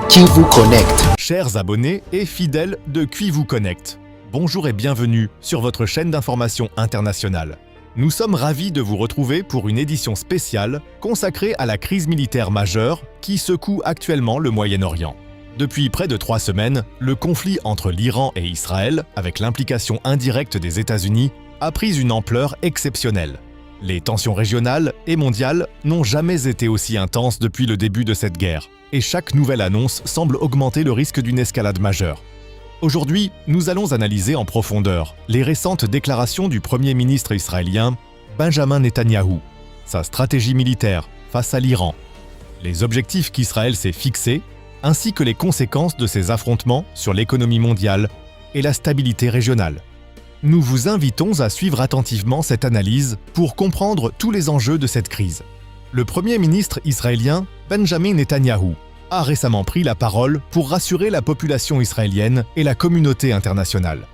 Qui vous connecte? Chers abonnés et fidèles de Qui vous connecte, bonjour et bienvenue sur votre chaîne d'information internationale. Nous sommes ravis de vous retrouver pour une édition spéciale consacrée à la crise militaire majeure qui secoue actuellement le Moyen-Orient. Depuis près de 3 semaines, le conflit entre l'Iran et Israël, avec l'implication indirecte des États-Unis, a pris une ampleur exceptionnelle. Les tensions régionales et mondiales n'ont jamais été aussi intenses depuis le début de cette guerre, et chaque nouvelle annonce semble augmenter le risque d'une escalade majeure. Aujourd'hui, nous allons analyser en profondeur les récentes déclarations du Premier ministre israélien Benjamin Netanyahou, sa stratégie militaire face à l'Iran, les objectifs qu'Israël s'est fixés, ainsi que les conséquences de ces affrontements sur l'économie mondiale et la stabilité régionale. Nous vous invitons à suivre attentivement cette analyse pour comprendre tous les enjeux de cette crise. Le Premier ministre israélien Benjamin Netanyahou a récemment pris la parole pour rassurer la population israélienne et la communauté internationale.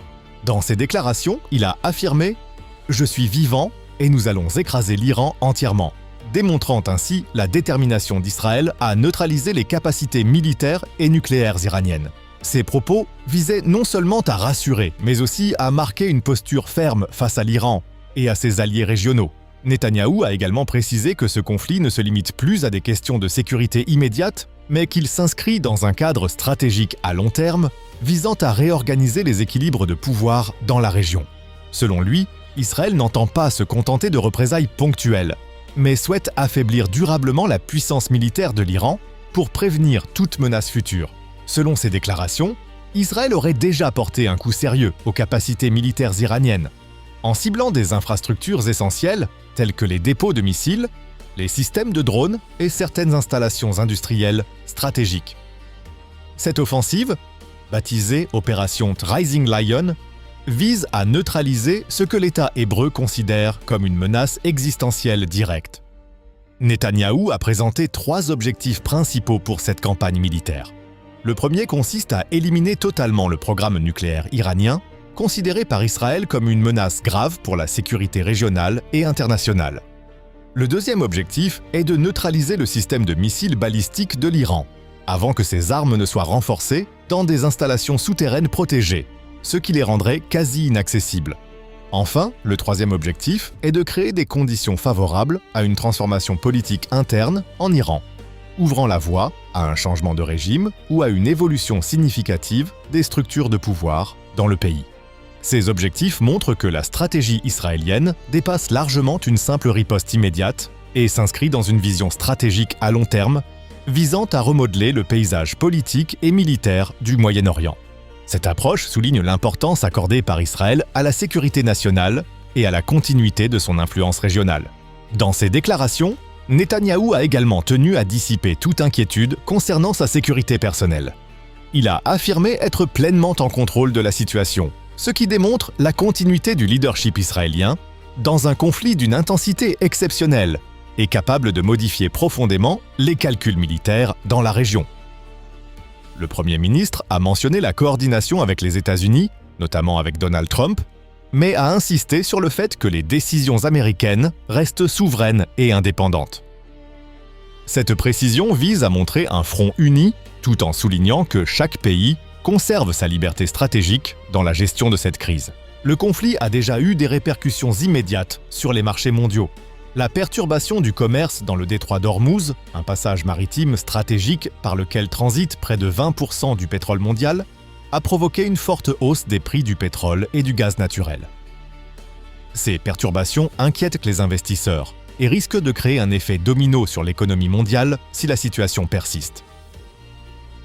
Dans ses déclarations, il a affirmé « Je suis vivant et nous allons écraser l'Iran entièrement », démontrant ainsi la détermination d'Israël à neutraliser les capacités militaires et nucléaires iraniennes. Ces propos visaient non seulement à rassurer, mais aussi à marquer une posture ferme face à l'Iran et à ses alliés régionaux. Netanyahou a également précisé que ce conflit ne se limite plus à des questions de sécurité immédiate, mais qu'il s'inscrit dans un cadre stratégique à long terme, visant à réorganiser les équilibres de pouvoir dans la région. Selon lui, Israël n'entend pas se contenter de représailles ponctuelles, mais souhaite affaiblir durablement la puissance militaire de l'Iran pour prévenir toute menace future. Selon ses déclarations, Israël aurait déjà porté un coup sérieux aux capacités militaires iraniennes, en ciblant des infrastructures essentielles telles que les dépôts de missiles, les systèmes de drones et certaines installations industrielles stratégiques. Cette offensive, baptisée Opération Rising Lion, vise à neutraliser ce que l'État hébreu considère comme une menace existentielle directe. Netanyahou a présenté 3 objectifs principaux pour cette campagne militaire. Le premier consiste à éliminer totalement le programme nucléaire iranien, considéré par Israël comme une menace grave pour la sécurité régionale et internationale. Le deuxième objectif est de neutraliser le système de missiles balistiques de l'Iran, avant que ces armes ne soient renforcées dans des installations souterraines protégées, ce qui les rendrait quasi inaccessibles. Enfin, le troisième objectif est de créer des conditions favorables à une transformation politique interne en Iran, ouvrant la voie à un changement de régime ou à une évolution significative des structures de pouvoir dans le pays. Ces objectifs montrent que la stratégie israélienne dépasse largement une simple riposte immédiate et s'inscrit dans une vision stratégique à long terme visant à remodeler le paysage politique et militaire du Moyen-Orient. Cette approche souligne l'importance accordée par Israël à la sécurité nationale et à la continuité de son influence régionale. Dans ses déclarations, Netanyahou a également tenu à dissiper toute inquiétude concernant sa sécurité personnelle. Il a affirmé être pleinement en contrôle de la situation, ce qui démontre la continuité du leadership israélien dans un conflit d'une intensité exceptionnelle et capable de modifier profondément les calculs militaires dans la région. Le Premier ministre a mentionné la coordination avec les États-Unis, notamment avec Donald Trump, mais a insisté sur le fait que les décisions américaines restent souveraines et indépendantes. Cette précision vise à montrer un front uni, tout en soulignant que chaque pays conserve sa liberté stratégique dans la gestion de cette crise. Le conflit a déjà eu des répercussions immédiates sur les marchés mondiaux. La perturbation du commerce dans le détroit d'Ormuz, un passage maritime stratégique par lequel transite près de 20% du pétrole mondial, a provoqué une forte hausse des prix du pétrole et du gaz naturel. Ces perturbations inquiètent les investisseurs et risquent de créer un effet domino sur l'économie mondiale si la situation persiste.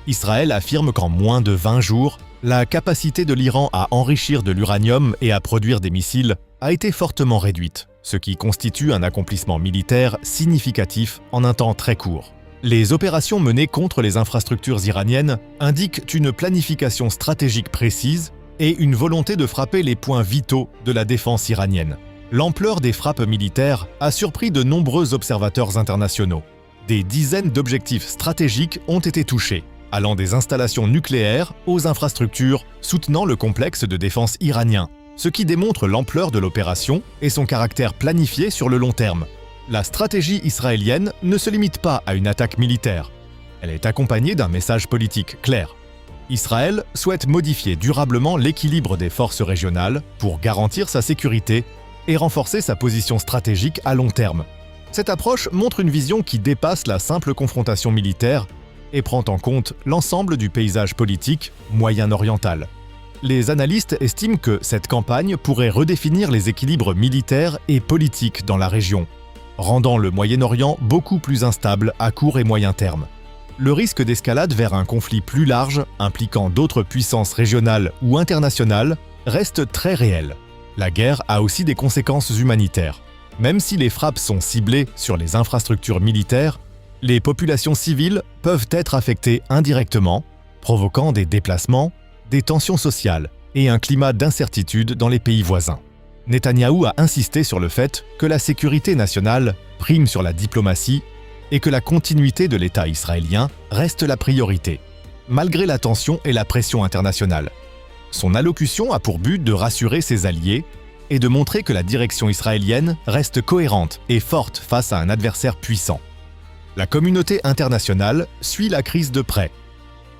Israël affirme qu'en moins de 20 jours, la capacité de l'Iran à enrichir de l'uranium et à produire des missiles a été fortement réduite, ce qui constitue un accomplissement militaire significatif en un temps très court. Les opérations menées contre les infrastructures iraniennes indiquent une planification stratégique précise et une volonté de frapper les points vitaux de la défense iranienne. L'ampleur des frappes militaires a surpris de nombreux observateurs internationaux. Des dizaines d'objectifs stratégiques ont été touchés, allant des installations nucléaires aux infrastructures soutenant le complexe de défense iranien, ce qui démontre l'ampleur de l'opération et son caractère planifié sur le long terme. La stratégie israélienne ne se limite pas à une attaque militaire. Elle est accompagnée d'un message politique clair. Israël souhaite modifier durablement l'équilibre des forces régionales pour garantir sa sécurité et renforcer sa position stratégique à long terme. Cette approche montre une vision qui dépasse la simple confrontation militaire et prend en compte l'ensemble du paysage politique moyen-oriental. Les analystes estiment que cette campagne pourrait redéfinir les équilibres militaires et politiques dans la région, rendant le Moyen-Orient beaucoup plus instable à court et moyen terme. Le risque d'escalade vers un conflit plus large, impliquant d'autres puissances régionales ou internationales, reste très réel. La guerre a aussi des conséquences humanitaires. Même si les frappes sont ciblées sur les infrastructures militaires, les populations civiles peuvent être affectées indirectement, provoquant des déplacements, des tensions sociales et un climat d'incertitude dans les pays voisins. Netanyahou a insisté sur le fait que la sécurité nationale prime sur la diplomatie et que la continuité de l'État israélien reste la priorité, malgré la tension et la pression internationale. Son allocution a pour but de rassurer ses alliés et de montrer que la direction israélienne reste cohérente et forte face à un adversaire puissant. La communauté internationale suit la crise de près.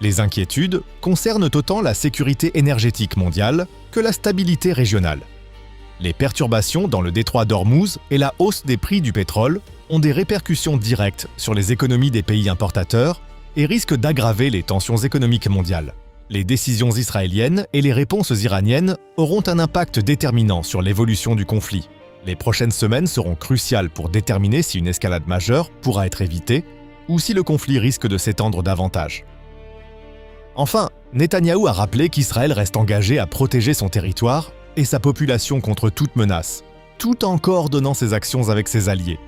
Les inquiétudes concernent autant la sécurité énergétique mondiale que la stabilité régionale. Les perturbations dans le détroit d'Ormuz et la hausse des prix du pétrole ont des répercussions directes sur les économies des pays importateurs et risquent d'aggraver les tensions économiques mondiales. Les décisions israéliennes et les réponses iraniennes auront un impact déterminant sur l'évolution du conflit. Les prochaines semaines seront cruciales pour déterminer si une escalade majeure pourra être évitée ou si le conflit risque de s'étendre davantage. Enfin, Netanyahou a rappelé qu'Israël reste engagé à protéger son territoire et sa population contre toute menace, tout en coordonnant ses actions avec ses alliés.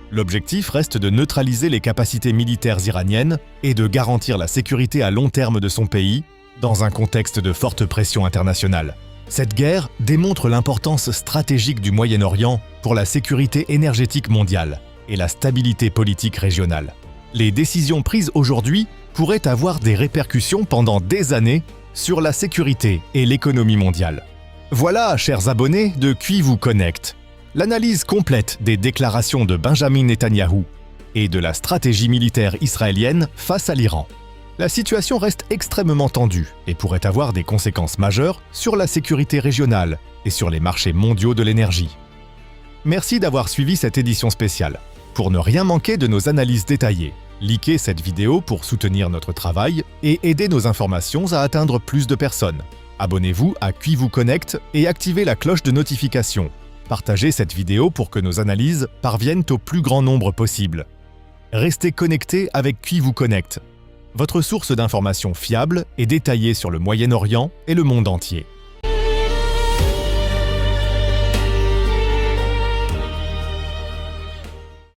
L'objectif reste de neutraliser les capacités militaires iraniennes et de garantir la sécurité à long terme de son pays, dans un contexte de forte pression internationale. Cette guerre démontre l'importance stratégique du Moyen-Orient pour la sécurité énergétique mondiale et la stabilité politique régionale. Les décisions prises aujourd'hui pourraient avoir des répercussions pendant des années sur la sécurité et l'économie mondiale. Voilà, chers abonnés de Qui vous connecte, l'analyse complète des déclarations de Benjamin Netanyahou et de la stratégie militaire israélienne face à l'Iran. La situation reste extrêmement tendue et pourrait avoir des conséquences majeures sur la sécurité régionale et sur les marchés mondiaux de l'énergie. Merci d'avoir suivi cette édition spéciale. Pour ne rien manquer de nos analyses détaillées, likez cette vidéo pour soutenir notre travail et aider nos informations à atteindre plus de personnes. Abonnez-vous à Qui vous connecte et activez la cloche de notification. Partagez cette vidéo pour que nos analyses parviennent au plus grand nombre possible. Restez connectés avec Qui vous connecte, votre source d'informations fiables et détaillées sur le Moyen-Orient et le monde entier.